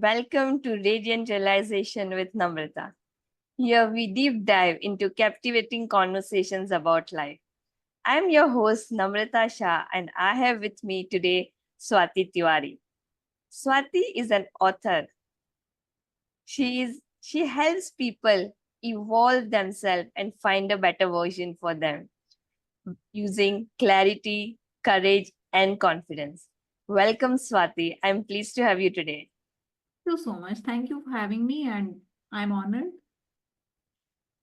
Welcome to Radiant Realization with Namrata. Here we deep dive into captivating conversations about life. I'm your host Namrata Shah and I have with me today Swati Tiwari. Swati is an author. She helps people evolve themselves and find a better version for them using clarity, courage, and confidence. Welcome, Swati. I'm pleased to have you today. Thank you so much. Thank you for having me, and I'm honored.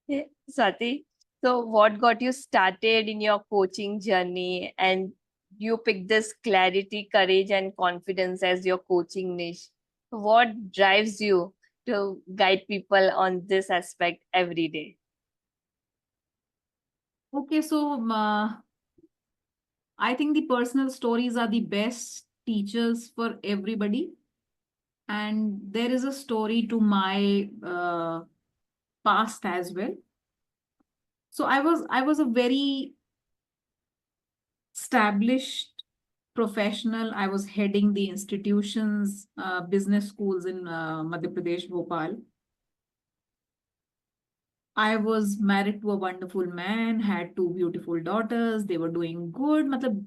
Yeah, Swati, so what got you started in your coaching journey and you picked this clarity, courage, and confidence as your coaching niche? What drives you to guide people on this aspect every day? Okay, so I think the personal stories are the best teachers for everybody, and there is a story to my past as well. So I was a very established professional. I was heading the institutions, business schools in Madhya Pradesh, Bhopal. I was married to a wonderful man, had two beautiful daughters. They were doing good. Matlab,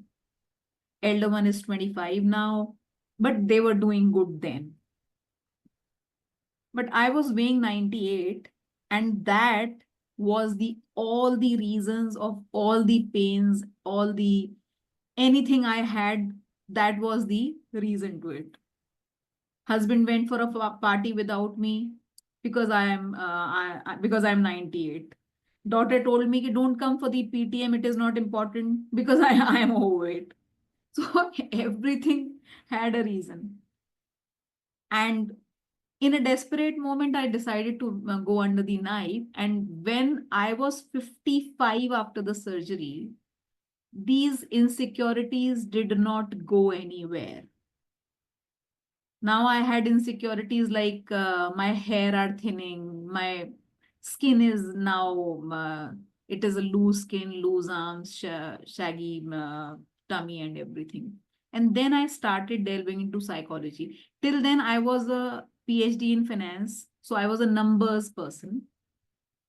elder one is 25 now, but they were doing good then. But I was weighing 98, and that was the all the reasons of all the pains, all the anything I had, that was the reason to it. Husband went for a party without me because because I'm 98. Daughter told me, don't come for the PTM, it is not important because I am overweight. So everything had a reason. And in a desperate moment, I decided to go under the knife. And when I was 55 after the surgery, these insecurities did not go anywhere. Now I had insecurities like my hair are thinning, my skin is now, it is a loose skin, loose arms, shaggy tummy, and everything. And then I started delving into psychology. Till then, I was a PhD in finance, so I was a numbers person.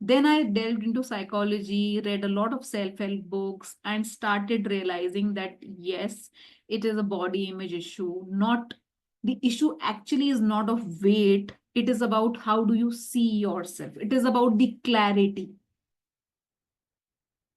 Then I delved into psychology, read a lot of self help books, and started realizing that yes, it is a body image issue. Not the issue actually is not of weight, it is about how do you see yourself, it is about the clarity.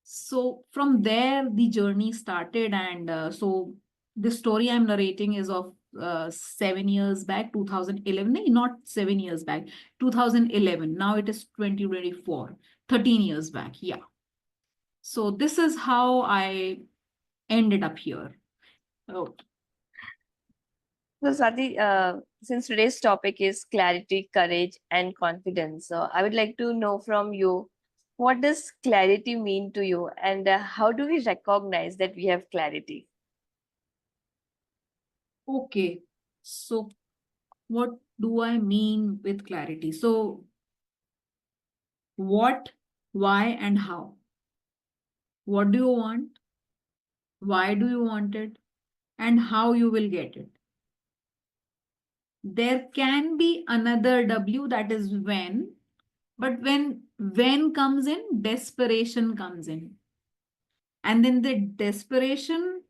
So from there, the journey started. And so the story I'm narrating is of 7 years back, 2011, no, not 7 years back, 2011. Now it is 2024, 13 years back. Yeah. So this is how I ended up here. Oh, So, Swati, since today's topic is clarity, courage, and confidence, so I would like to know from you what does clarity mean to you and how do we recognize that we have clarity? okay. So what do I mean with clarity? So what, why, and how? What do you want? Why do you want it? And how you will get it? There can be another W, that is when, but when comes in, desperation comes in. And then the desperation,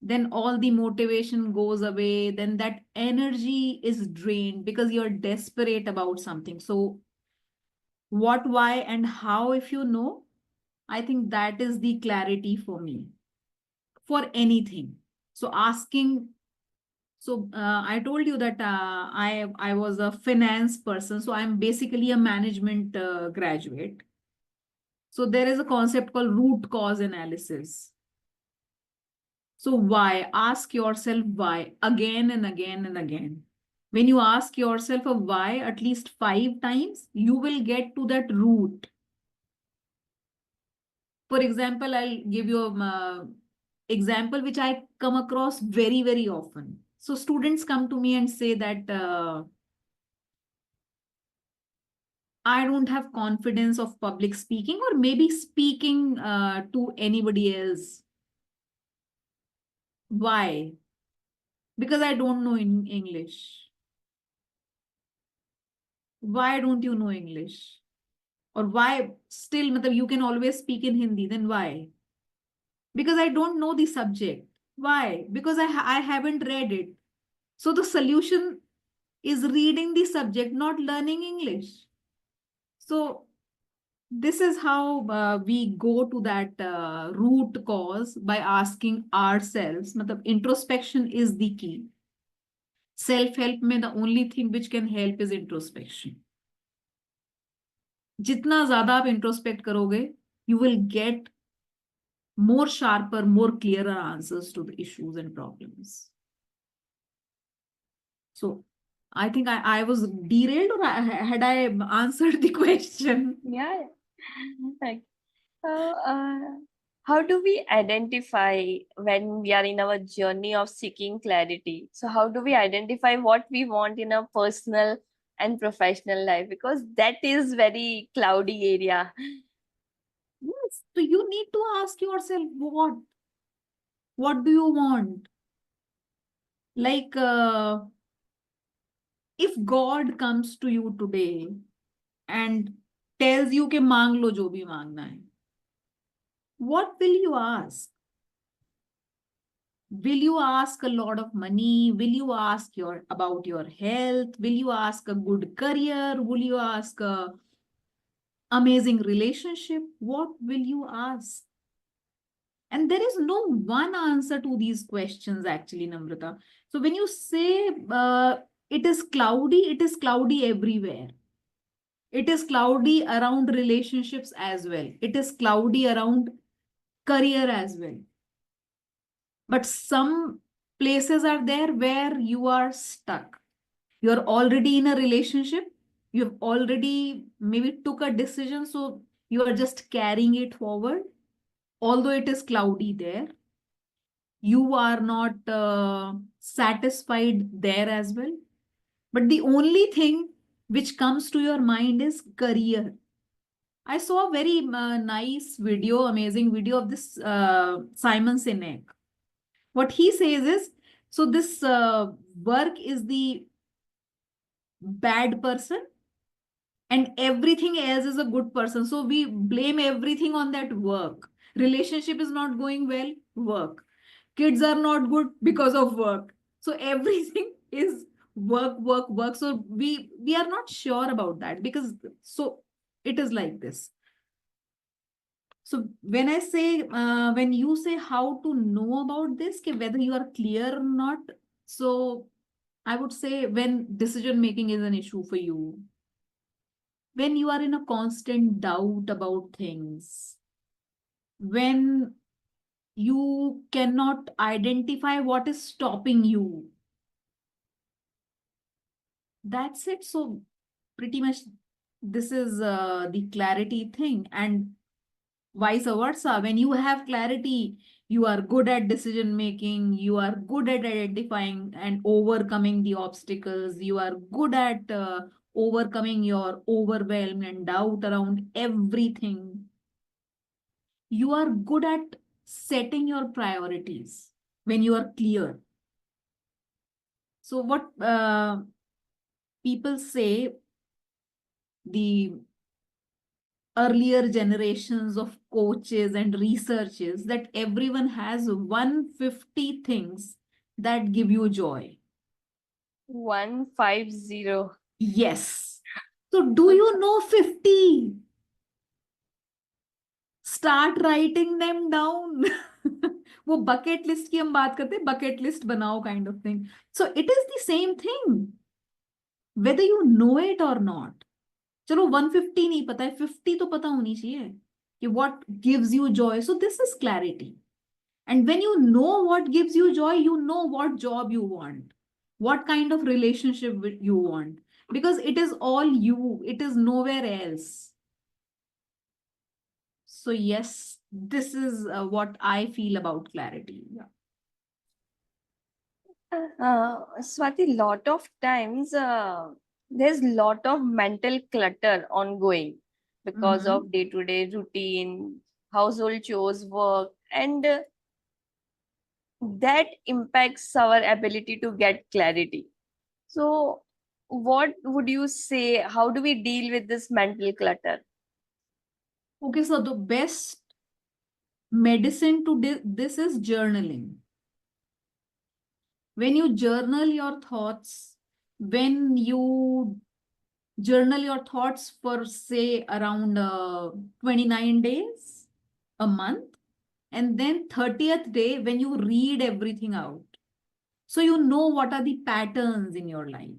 then all the motivation goes away. Then that energy is drained because you're desperate about something. So, what, why, and how, if you know, I think that is the clarity for me for anything. So, asking. So I told you that I was a finance person. So I'm basically a management graduate. So there is a concept called root cause analysis. So why? Ask yourself why again and again and again. When you ask yourself a why at least 5 times, you will get to that root. For example, I'll give you a example which I come across very, very often. So students come to me and say that I don't have confidence of public speaking or maybe speaking to anybody else. Why? Because I don't know in English. why don't you know English? Or why still, matlab, you can always speak in Hindi, then why? Because I don't know the subject. Why? Because I haven't read it. So the solution is reading the subject, not learning English. So this is how we go to that root cause by asking ourselves. Matlab, introspection is the key. Self-help में the only thing which can help is introspection. जितना ज्यादा आप introspect करोगे, you will get more sharper, more clearer answers to the issues and problems. So I think I was derailed, or had I answered the question? Yeah. Like, so, how do we identify when we are in our journey of seeking clarity? So, how do we identify what we want in a personal and professional life? Because that is very cloudy area. Yes. So you need to ask yourself, what do you want? Like, if God comes to you today and tells you कि मांग लो जो भी मांगना है, what will you ask? Will you ask a lot of money? Will you ask about your health? Will you ask a good career? Will you ask a amazing relationship? What will you ask? And there is no one answer to these questions, actually, Namrata. So when you say it is cloudy everywhere. It is cloudy around relationships as well. It is cloudy around career as well. But some places are there where you are stuck. You're already in a relationship. You've already maybe took a decision. So you are just carrying it forward. Although it is cloudy there, you are not satisfied there as well. But the only thing which comes to your mind is career. I saw a very nice video, amazing video of this Simon Sinek. What he says is, so this work is the bad person and everything else is a good person. So we blame everything on that work. Relationship is not going well, work. Kids are not good because of work. So everything is work, work, work. So we are not sure about that, because so it is like this. So when I say, when you say how to know about this, whether you are clear or not, so I would say when decision making is an issue for you, when you are in a constant doubt about things, when you cannot identify what is stopping you, that's it. So pretty much this is the clarity thing. And vice versa, when you have clarity, you are good at decision making, you are good at identifying and overcoming the obstacles, you are good at overcoming your overwhelm and doubt around everything, you are good at setting your priorities when you are clear. So what people say, the earlier generations of coaches and researchers, that everyone has 150 things that give you joy. 150. Yes. So do you know 50? Start writing them down. वो bucket list की हम बात करते हैं, bucket list बनाओ kind of thing. So it is the same thing, whether you know it or not. चलो 150 नहीं पता है, 50 तो पता होनी चाहिए कि what gives you joy. So this is clarity. And when you know what gives you joy, you know what job you want, what kind of relationship you want, because it is all you, it is nowhere else. So yes, this is what I feel about clarity. Yeah. Swati, lot of times there's lot of mental clutter ongoing because Mm-hmm. of day-to-day routine, household chores, work, and that impacts our ability to get clarity. So, what would you say? How do we deal with this mental clutter? Okay, so the best medicine to this is journaling. When you journal your thoughts, when you journal your thoughts for say around 29 days, a month, and then 30th day when you read everything out, so you know what are the patterns in your life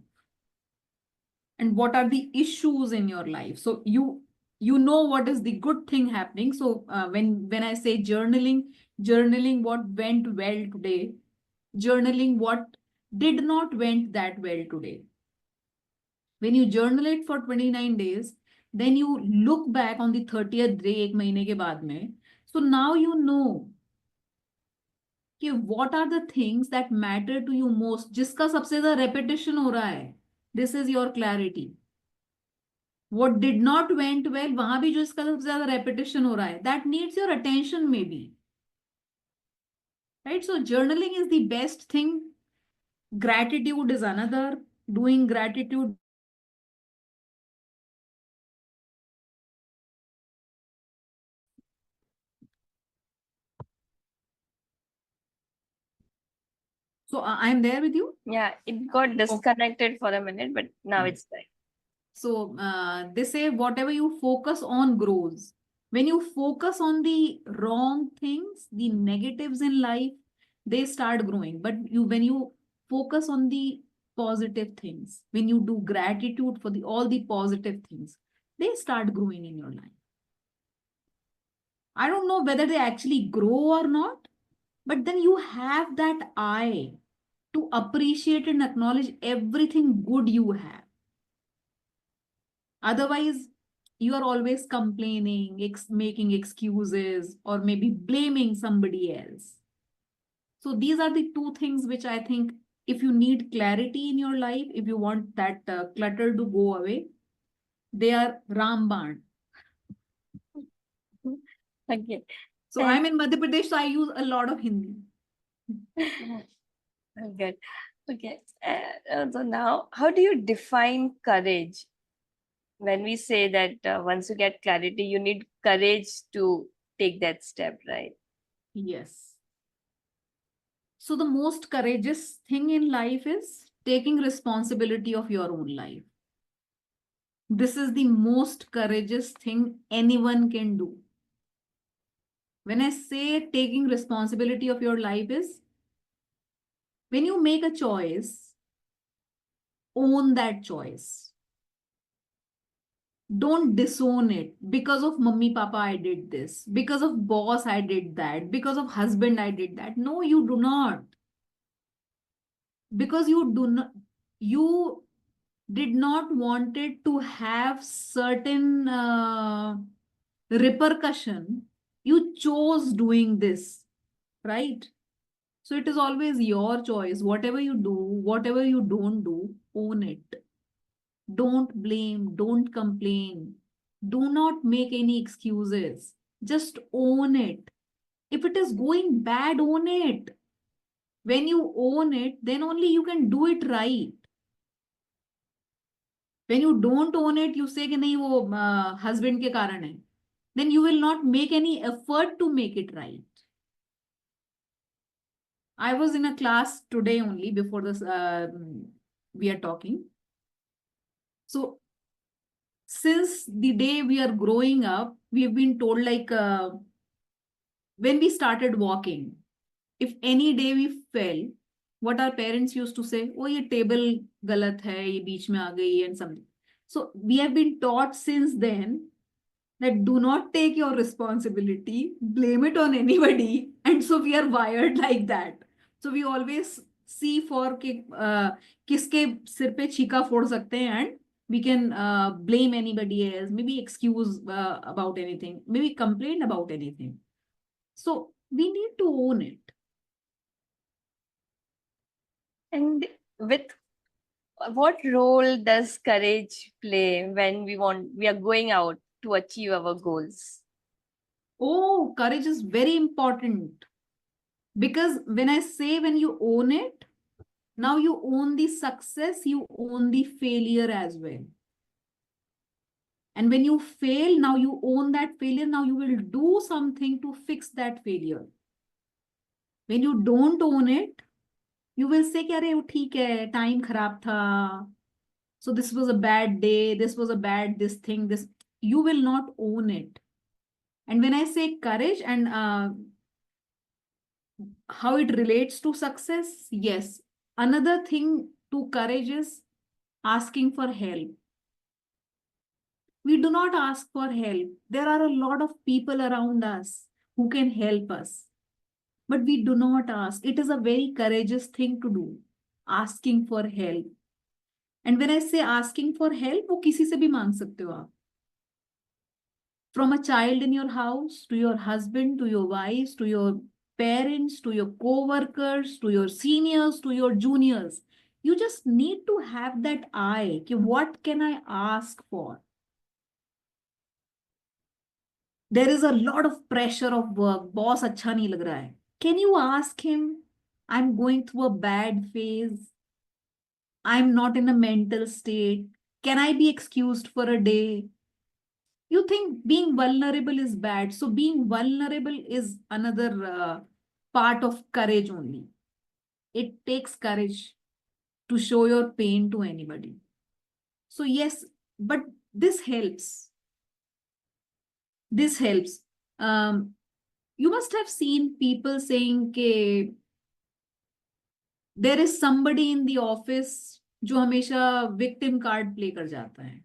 and what are the issues in your life. So you know what is the good thing happening. So when I say journaling what went well today, journaling what did not went that well today. When you journal it for 29 days, then you look back on the 30th day, एक महीने के बाद में. So now you know कि what are the things that matter to you most, जिसका सबसे ज्यादा repetition हो रहा है. This is your clarity. What did not went well, वहां भी जो इसका सबसे ज्यादा repetition हो रहा है, that needs your attention maybe. Right? So journaling is the best thing. Gratitude is another. Doing gratitude. So I'm there with you. Yeah, it got disconnected for a minute, but now it's back. So they say whatever you focus on grows. When you focus on the wrong things, the negatives in life, they start growing. But when you focus on the positive things, when you do gratitude for all the positive things, they start growing in your life. I don't know whether they actually grow or not, but then you have that eye to appreciate and acknowledge everything good you have. Otherwise, you are always complaining, making excuses, or maybe blaming somebody else. So these are the two things which I think if you need clarity in your life, if you want that clutter to go away, they are Ramban. Okay. So I'm in Madhya Pradesh, so I use a lot of Hindi. Good. Okay. So now, how do you define courage? When we say that once you get clarity, you need courage to take that step, right? Yes. So the most courageous thing in life is taking responsibility of your own life. This is the most courageous thing anyone can do. When I say taking responsibility of your life is when you make a choice, own that choice. Don't disown it because of mummy, papa, I did this. Because of boss, I did that. Because of husband, I did that. No, you do not. Because you did not wanted to have certain repercussion. You chose doing this, right? So it is always your choice. Whatever you do, whatever you don't do, own it. Don't blame, don't complain. Do not make any excuses. Just own it. If it is going bad, own it. When you own it, then only you can do it right. When you don't own it, you say कि नहीं वो husband के कारण है. Then you will not make any effort to make it right. I was in a class today only before this we are talking. So since the day we are growing up, we have been told like when we started walking, if any day we fell, what our parents used to say, oh ये table गलत है, ये बीच में आ गई and something. So we have been taught since then that do not take your responsibility, blame it on anybody. And so we are wired like that. So we always see for किसके सिर पे छीका फोड़ सकते हैं and we can blame anybody else, maybe excuse about anything, maybe complain about anything. So we need to own it. And with what role does courage play when we are going out to achieve our goals? Oh, courage is very important. Because when I say when you own it, Now you own the success, you own the failure as well. And when you fail, now you own that failure. Now you will do something to fix that failure. When you don't own it, you will say, अरे वो ठीक है, time खराब था. So this was a bad day. This was a bad this thing. This you will not own it. And when I say courage and how it relates to success, yes. Another thing to courage is asking for help. We do not ask for help. There are a lot of people around us who can help us, but we do not ask. It is a very courageous thing to do, asking for help. And when I say asking for help, वो किसी से भी मांग सकते हो आप. From a child in your house, to your husband, to your wives, to your parents, to your co-workers, to your seniors, to your juniors. You just need to have that eye. कि what can I ask for? There is a lot of pressure of work. Boss अच्छा नहीं लग रहा है. Can you ask him? I'm going through a bad phase. I'm not in a mental state. Can I be excused for a day? You think being vulnerable is bad. So being vulnerable is another part of courage only. It takes courage to show your pain to anybody. So yes, but this helps. This helps. You must have seen people saying कि there is somebody in the office जो हमेशा victim card play कर जाता है.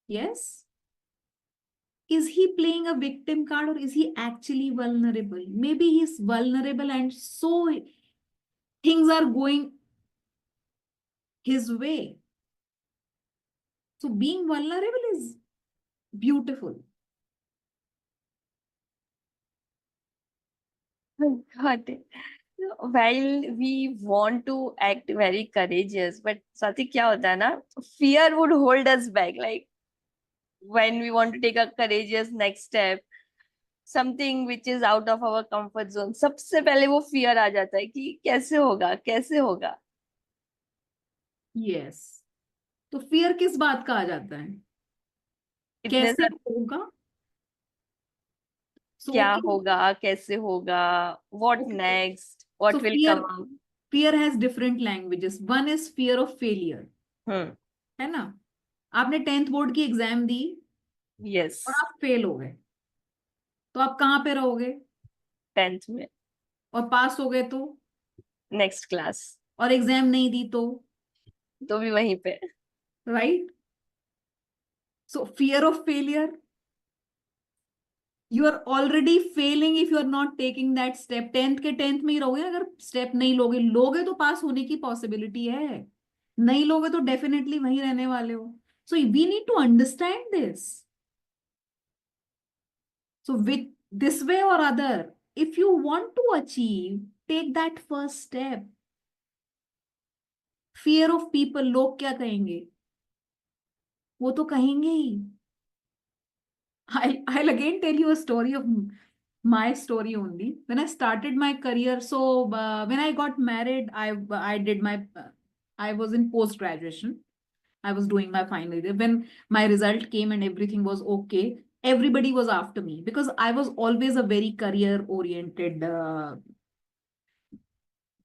Yes? Is he playing a victim card or is he actually vulnerable? Maybe he's vulnerable and so things are going his way. So being vulnerable is beautiful. Got it. While we want to act very courageous, but Swati, क्या होता है ना, fear would hold us back. Like when we want to take a courageous next step, something which is out of our comfort zone, सबसे पहले वो fear आ जाता है कि कैसे होगा, कैसे होगा. Yes. तो fear किस बात का आ जाता है? इतने कैसे सारे होगा? So क्या okay. होगा, कैसे होगा, what Okay. next, So what will come up. fear has different languages. One is fear of failure. हम्म. है ना? आपने 10th बोर्ड की एग्जाम दी Yes. और आप फेल हो गए. तो आप कहाँ पे रहोगे? 10th में. और पास हो गए तो? Next class. और एग्जाम नहीं दी तो भी वहीं पे. right? So fear of failure, you are already failing if you are not taking that step. 10th के 10th में ही रहोगे. अगर स्टेप नहीं लोगे, लोगे तो पास होने की पॉसिबिलिटी है. नहीं लोगे तो डेफिनेटली वहीं रहने वाले हो. So we need to understand this. So with this way or other, if you want to achieve, take that first step. Fear of people, लोग क्या कहेंगे? वो तो कहेंगे ही. I'll again tell you a story of my story only. When I started my career, so when I got married, I did my I was in post graduation. I was doing my final year. When my result came and everything was okay, everybody was after me because I was always a very career oriented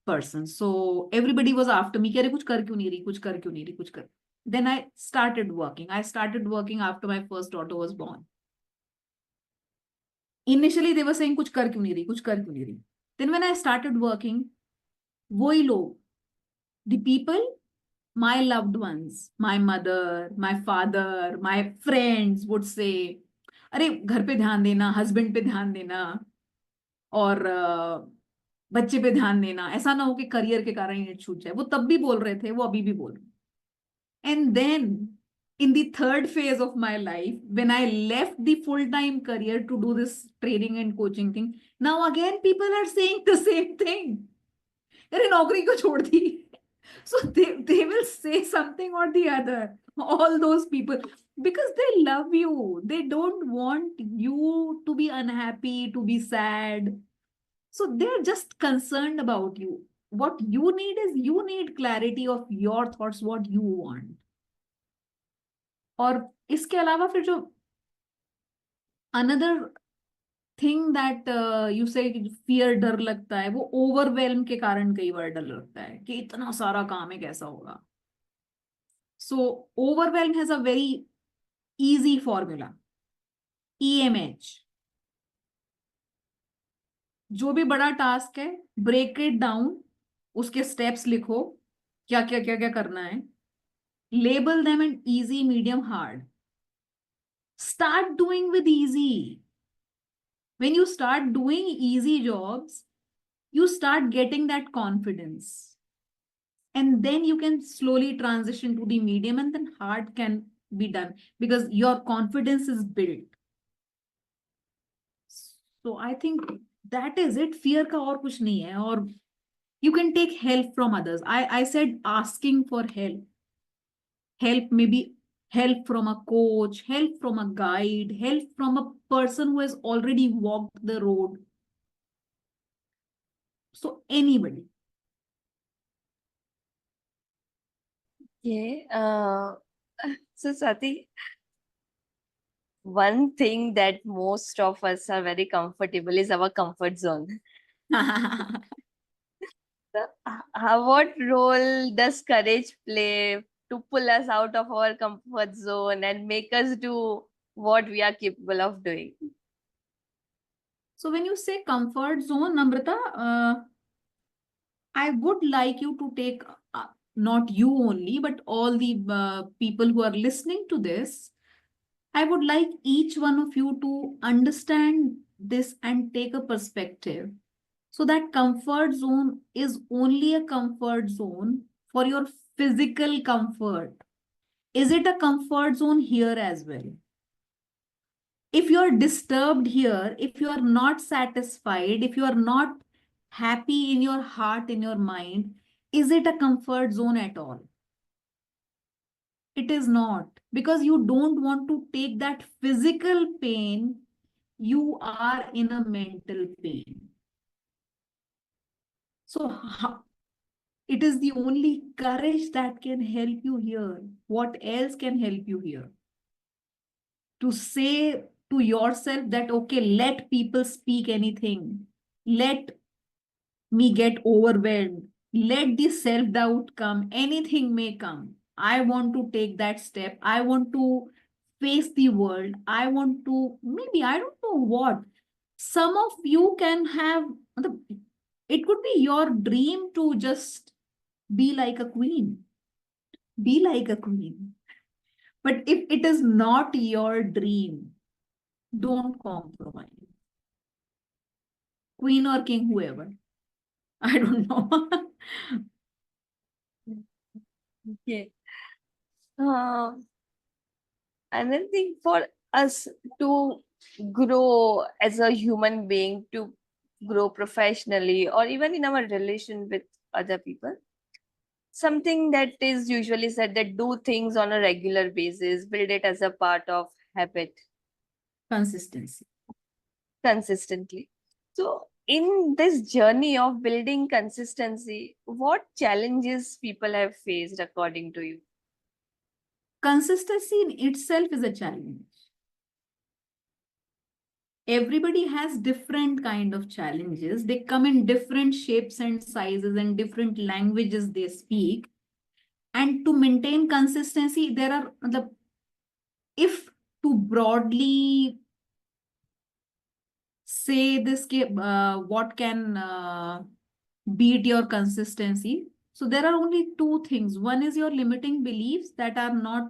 person. So everybody was after me. कि अरे कुछ कर क्यों नहीं रही, कुछ कर क्यों नहीं रही, कुछ कर. Then I started working. I started working after my first daughter was born. Initially they were saying कुछ कर क्यों नहीं रही, कुछ कर क्यों नहीं रही. Then when I started working, वही लोग, the people, my loved ones, my mother, my father, my friends would say, अरे घर पे ध्यान देना, हस्बैंड पे ध्यान देना और बच्चे पे ध्यान देना. ऐसा ना हो कि करियर के कारण ये छूट जाए. वो तब भी बोल रहे थे, वो अभी भी बोल रहे हैं. And then in the third phase of my life, when I left the full-time career to do this training and coaching thing, now again people are saying the same thing. अरे नौकरी को छोड़ दी. So they will say something or the other. All those people, because they love you. They don't want you to be unhappy, to be sad. So they're just concerned about you. what you need is you need clarity of your thoughts, what you want. और इसके अलावा फिर जो another thing that you say fear, डर लगता है, वो overwhelm के कारण कई बार डर लगता है कि इतना सारा काम है कैसा होगा. So overwhelm has a very easy formula. EMH. जो भी बड़ा टास्क है, ब्रेक इट डाउन, उसके स्टेप्स लिखो, क्या क्या क्या क्या करना है. Label them in easy, medium, hard. Start doing with easy. When you start doing easy jobs, you start getting that confidence. And then you can slowly transition to the medium, and then hard can be done because your confidence is built. So I think that is it. Fear का और कुछ नहीं है. और you can take help from others. I said asking for help. Help, maybe help from a coach, help from a guide, help from a person who has already walked the road. So anybody. Yeah. So Swati, one thing that most of us are very comfortable is our comfort zone. What role does courage play to pull us out of our comfort zone and make us do what we are capable of doing? So when you say comfort zone, Namrata, I would like you to take, not you only, but all the people who are listening to this, I would like each one of you to understand this and take a perspective. So that comfort zone is only a comfort zone for your physical comfort. Is it a comfort zone here as well? If you're disturbed here, if you are not satisfied, if you are not happy in your heart, in your mind, is it a comfort zone at all? It is not, because you don't want to take that physical pain. You are in a mental pain. So it is the only courage that can help you here. What else can help you here? To say to yourself that, okay, let people speak anything. Let me get overwhelmed. Let the self doubt come. Anything may come. I want to take that step. I want to face the world. I want to, maybe, I don't know what. Some of you can have, it could be your dream to just be like a queen. Be like a queen. But if it is not your dream, don't compromise. Queen or king, whoever. I don't know. Okay. Uh, Another thing for us to grow as a human being, to grow professionally, or even in our relation with other people, something that is usually said that do things on a regular basis, build it as a part of habit Consistency. consistently. So, in this journey of building consistency, what challenges people have faced according to you? Consistency in itself is a challenge. Everybody has different kind of challenges. They come in different shapes and sizes and different languages they speak. And to maintain consistency, there are the, if to broadly say this, what can beat your consistency? So there are only two things. One is your limiting beliefs that are not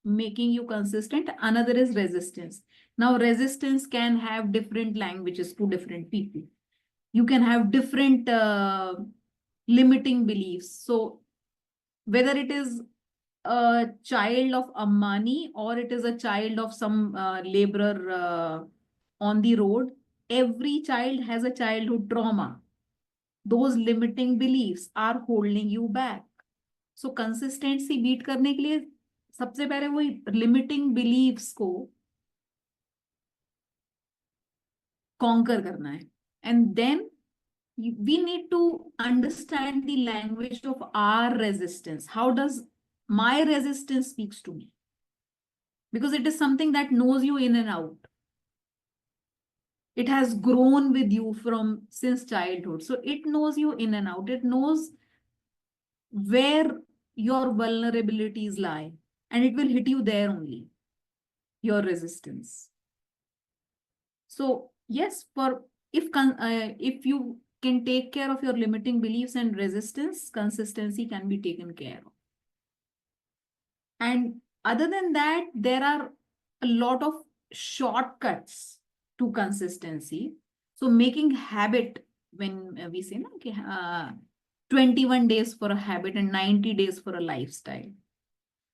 making you consistent. Another is resistance. Now, resistance can have different languages to different people. You can have different limiting beliefs. So whether it is a child of Ambani or it is a child of some laborer on the road, every child has a childhood trauma. Those limiting beliefs are holding you back. So consistency beat करने के लिए सबसे पहले वही limiting beliefs को conquer करना है. And then we need to understand the language of our resistance. How does my resistance speaks to me? Because it is something that knows you in and out. It has grown with you from since childhood. So it knows you in and out. It knows where your vulnerabilities lie, and it will hit you there only, your resistance. So yes, for if you can take care of your limiting beliefs and resistance, consistency can be taken care of. And other than that, there are a lot of shortcuts to consistency. So making habit, when we say na, okay, 21 days for a habit and 90 days for a lifestyle.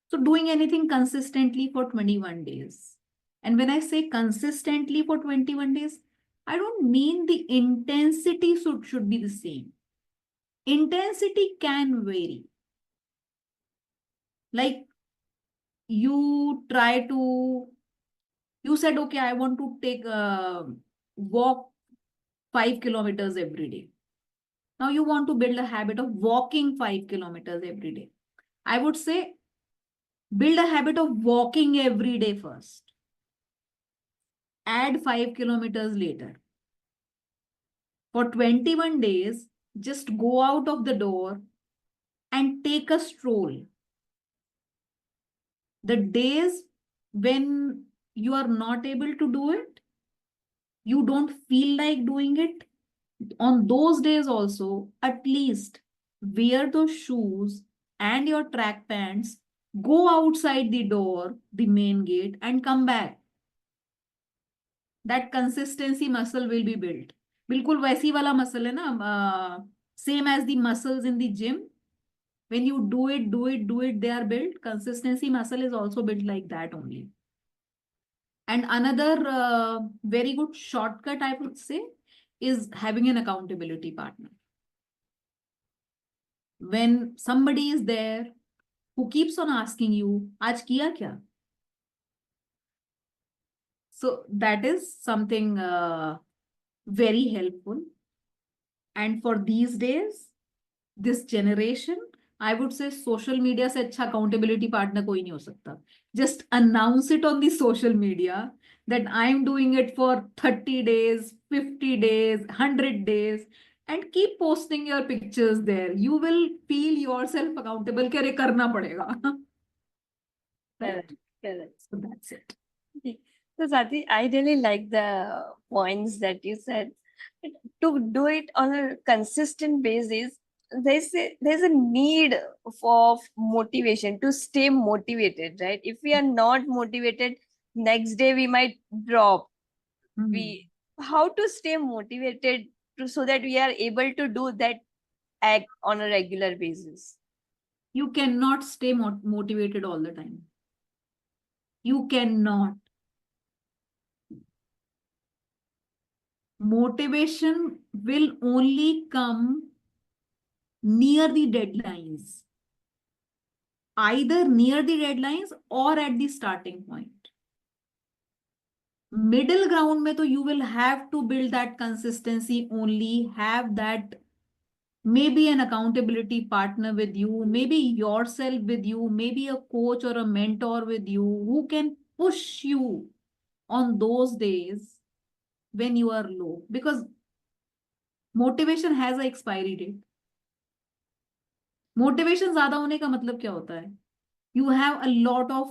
So doing anything consistently for 21 days. And when I say consistently for 21 days, I don't mean the intensity should be the same. Intensity can vary. Like you try to, you said, okay, I want to take a walk 5 kilometers every day. Now you want to build a habit of walking 5 kilometers every day. I would say build a habit of walking every day first. Add 5 kilometers later. For 21 days, just go out of the door and take a stroll. The days when you are not able to do it, you don't feel like doing it, on those days also, at least wear those shoes and your track pants, go outside the door, the main gate, and come back. That consistency muscle will be built. बिल्कुल वैसी वाला muscle है ना, same as the muscles in the gym. When you do it, they are built. Consistency muscle is also built like that only. And another very good shortcut, I would say, is having an accountability partner. When somebody is there who keeps on asking you, "Aaj kiya kya?" So that is something very helpful. And for these days, this generation, I would say social media से अच्छा accountability partner कोई नहीं हो सकता. Just announce it on the social media that I'm doing it for 30 days, 50 days, 100 days, and keep posting your pictures there. You will feel yourself accountable कि अरे करना पड़ेगा. Right? Correct, correct. So that's it. Okay. So, Sati, I really like the points that you said. To do it on a consistent basis, there's a need for motivation to stay motivated, right? If we are not motivated, next day we might drop. We How to stay motivated so that we are able to do that act on a regular basis? You cannot stay motivated all the time. You cannot. Motivation will only come near the deadlines, either near the deadlines or at the starting point. Middle ground mein to you will have to build that consistency only, have that maybe an accountability partner with you, maybe yourself with you, maybe a coach or a mentor with you who can push you on those days when you are low, because motivation has a expiry date. Motivation ज्यादा होने का मतलब क्या होता है? You have a lot of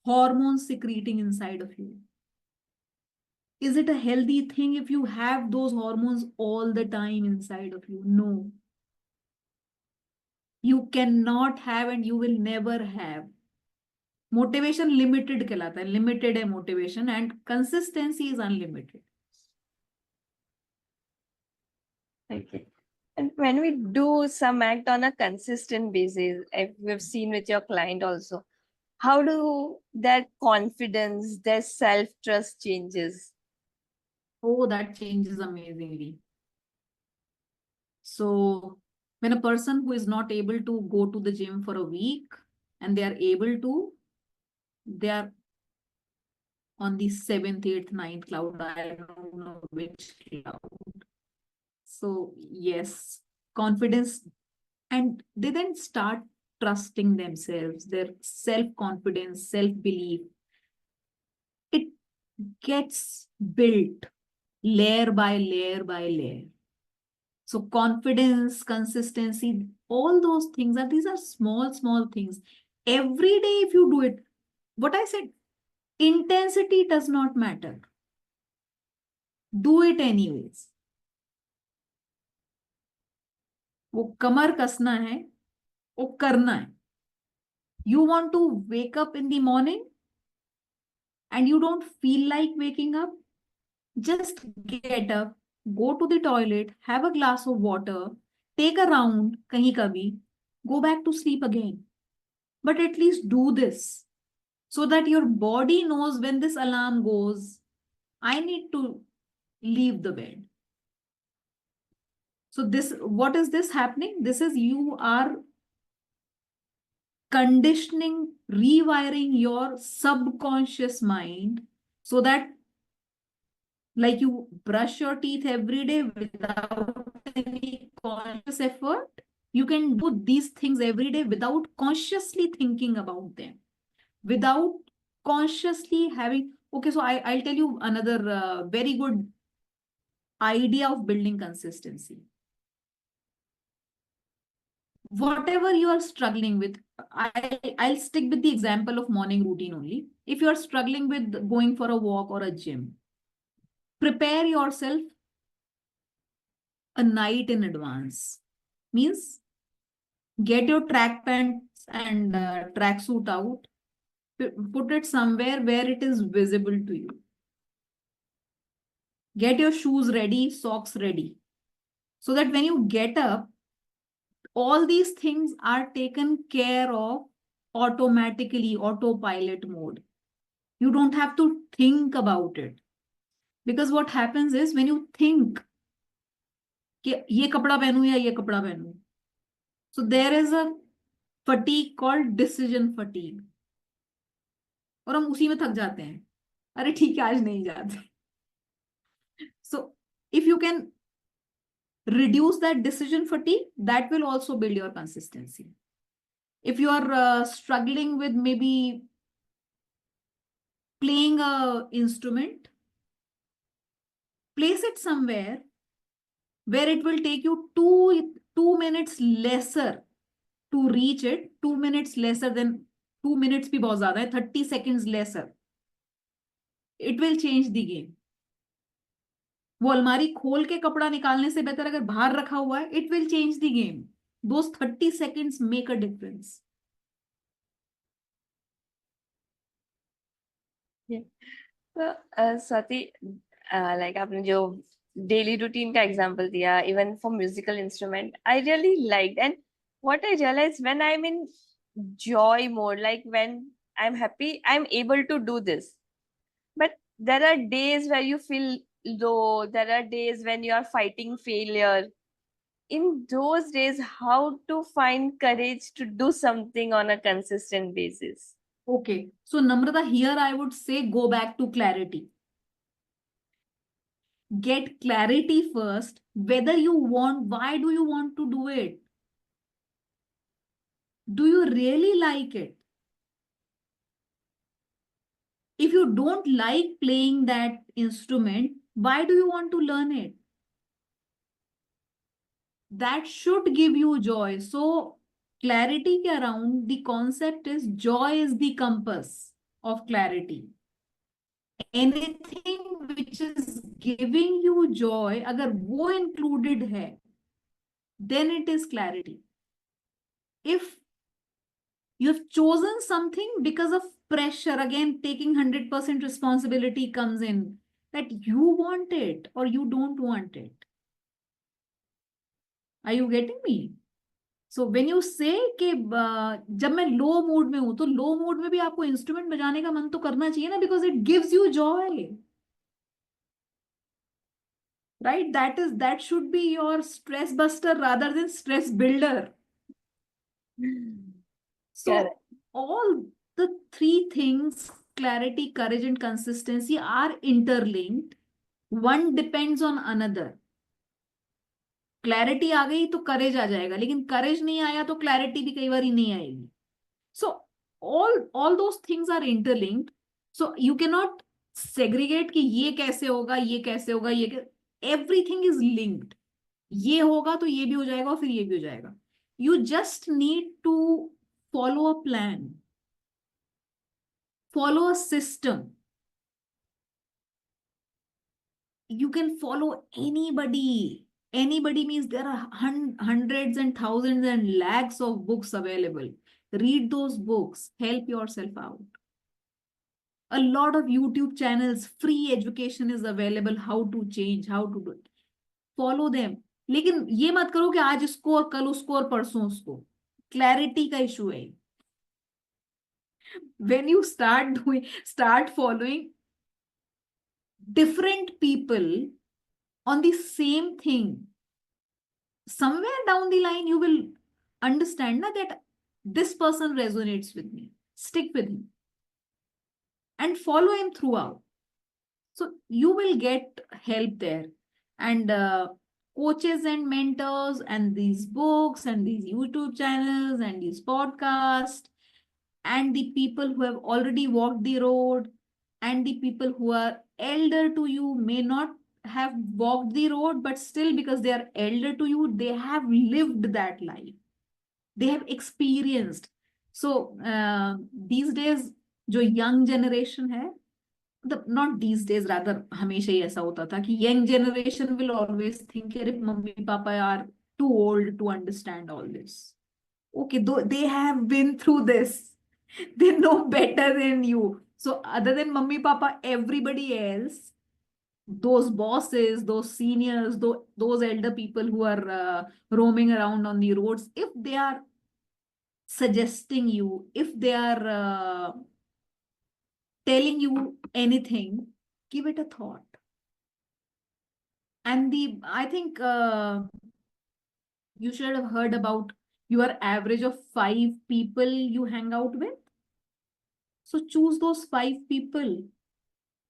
hormones secreting inside of you. Is it a healthy thing if you have those hormones all the time inside of you? No. You cannot have and you will never have. Motivation limited कहलाता है, limited है motivation, and consistency is unlimited. Okay. And when we do some act on a consistent basis, if we've seen with your client also, how do their confidence, their self-trust changes? Oh, that changes amazingly. So when a person who is not able to go to the gym for a week and they are able to, they are on the seventh, eighth, ninth cloud. I don't know which cloud. So yes, confidence, and they then start trusting themselves, their self-confidence, self-belief. It gets built layer by layer by layer. So confidence, consistency, all those things are, these are small, small things. Every day, if you do it, what I said, intensity does not matter. Do it anyways. वो कमर कसना है, वो करना है. You want to wake up in the morning and you don't feel like waking up, just get up, go to the toilet, have a glass of water, take a round, kahin kabhi, go back to sleep again. But at least do this so that your body knows when this alarm goes, I need to leave the bed. So this, what is this happening? This is, you are conditioning, rewiring your subconscious mind so that, like, you brush your teeth every day without any conscious effort, you can do these things every day without consciously thinking about them, without consciously having. Okay, so I'll tell you another very good idea of building consistency. Whatever you are struggling with, I'll stick with the example of morning routine only. If you are struggling with going for a walk or a gym, prepare yourself a night in advance. Means get your track pants and track suit out, put it somewhere where it is visible to you. Get your shoes ready, socks ready, so that when you get up, all these things are taken care of automatically, autopilot mode. You don't have to think about it. Because what happens is, when you think कि ये कपड़ा पहनूं या ये कपड़ा पहनूं, so there is a fatigue called decision fatigue. और हम उसी में थक जाते हैं, अरे ठीक है आज नहीं जाते. So if you can reduce that decision fatigue, that will also build your consistency. If you are struggling with maybe playing a instrument, place it somewhere where it will take you 2 minutes lesser to reach it. 2 minutes lesser than 2 minutes भी बहुत ज्यादा है, 30 seconds lesser. It will change the game. वो अलमारी खोल के कपड़ा निकालने से बेहतर अगर बाहर रखा हुआ है, it will change the game. Those 30 seconds make a difference. Yeah. So, Swati, like आपने जो daily routine का example दिया, even for musical instrument, I really liked. And what I realized, when I'm in joy mode, like when I'm happy, I'm able to do this. But there are days where you feel low. There are days when you are fighting failure. In those days, how to find courage to do something on a consistent basis? Okay, so Namrata, here I would say go back to clarity. Get clarity first, whether you want, why do you want to do it? Do you really like it? If you don't like playing that instrument, why do you want to learn it? That should give you joy. So clarity ke around, the concept is joy is the compass of clarity. Anything which is giving you joy, agar wo included hai, then it is clarity. If you have chosen something because of pressure, again taking 100% responsibility comes in, that you want it or you don't want it. Are you getting me? So when you say कि जब मैं लो mood में हूं, तो लो mood में भी आपको instrument बजाने का मन तो करना चाहिए ना, because it gives you joy, right? That should be your stress buster rather than stress builder. So Correct. all the three things, clarity, courage, and consistency, are interlinked. One depends on another. Clarity आ गई तो करेज आ जाएगा, लेकिन करेज नहीं आया तो clarity भी कई बार ही नहीं आएगी. So all those things are interlinked. So you cannot segregate कि ये कैसे होगा, ये कैसे होगा, everything is linked. ये होगा तो ये भी हो जाएगा और फिर ये भी हो जाएगा. You just need to follow a plan, follow a system. You can follow anybody. Anybody means there are hundreds and thousands and lakhs of books available. Read those books, help yourself out. A lot of YouTube channels, free education is available, how to change, how to do it. Follow them. लेकिन ये मत करो कि आज इसको और कल उसको और परसों उसको. क्लैरिटी का इशू है. When you start following different people on the same thing, somewhere down the line you will understand na, that this person resonates with me. Stick with him and follow him throughout. So you will get help there. And coaches and mentors and these books and these YouTube channels and these podcasts and the people who have already walked the road and the people who are elder to you may not have walked the road, but still because they are elder to you, they have lived that life. They have experienced. So these days, जो young generation है, not these days, rather हमेशा ही ऐसा होता था कि young generation will always think अरे mummy papa are too old to understand all this. Okay, though they have been through this, they know better than you. So other than mummy papa, everybody else, those bosses, those seniors, those elder people who are roaming around on the roads, if they are suggesting you, if they are telling you anything, give it a thought. And I think you should have heard about your average of 5 people you hang out with. So choose those 5 people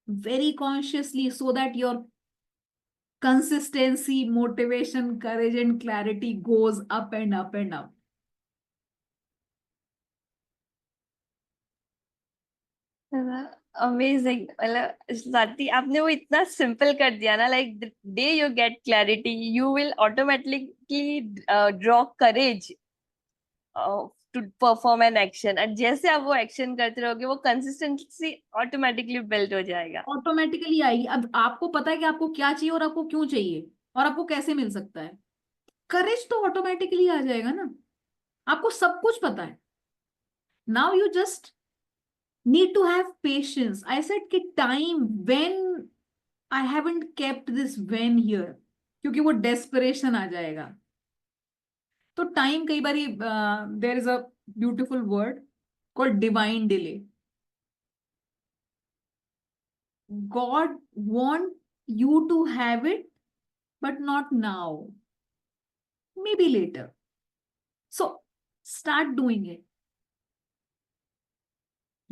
very consciously so that your consistency, motivation, courage, and clarity goes up and up and up. Amazing. मतलब स्वाति, आपने वो इतना simple कर दिया ना. Like the day you get clarity, you will automatically draw courage to perform an action. और जैसे आप वो एक्शन करते रहोगे, वो कंसिस्टेंसी ऑटोमेटिकली बिल्ड हो जाएगा. ऑटोमेटिकली आएगी. अब आपको पता है कि आपको क्या चाहिए और आपको क्यों चाहिए और आपको कैसे मिल सकता है. करेज तो ऑटोमेटिकली आ जाएगा ना. आपको सब कुछ पता है. Now you just need to have patience. I said कि time when I haven't kept this when here, क्योंकि वो desperation आ जाएगा. तो time कई बारी there is a beautiful word called divine delay. God want you to have it, but not now. Maybe later. So start doing it.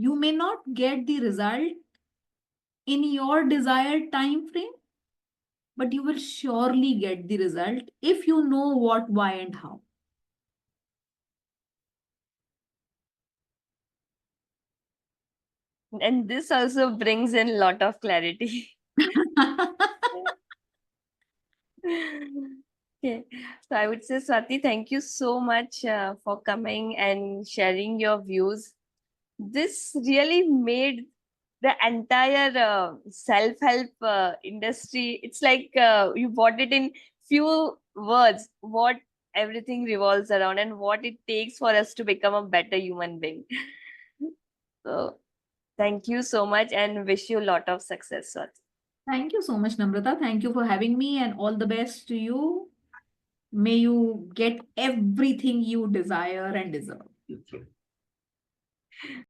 You may not get the result in your desired time frame, but you will surely get the result if you know what, why, and how. And this also brings in a lot of clarity. Okay, so I would say, Swati, thank you so much for coming and sharing your views. This really made the entire self-help industry. It's like you bought it in few words. What everything revolves around and what it takes for us to become a better human being. So thank you so much and wish you a lot of success, Swati. Thank you so much, Namrata. Thank you for having me and all the best to you. May you get everything you desire and deserve.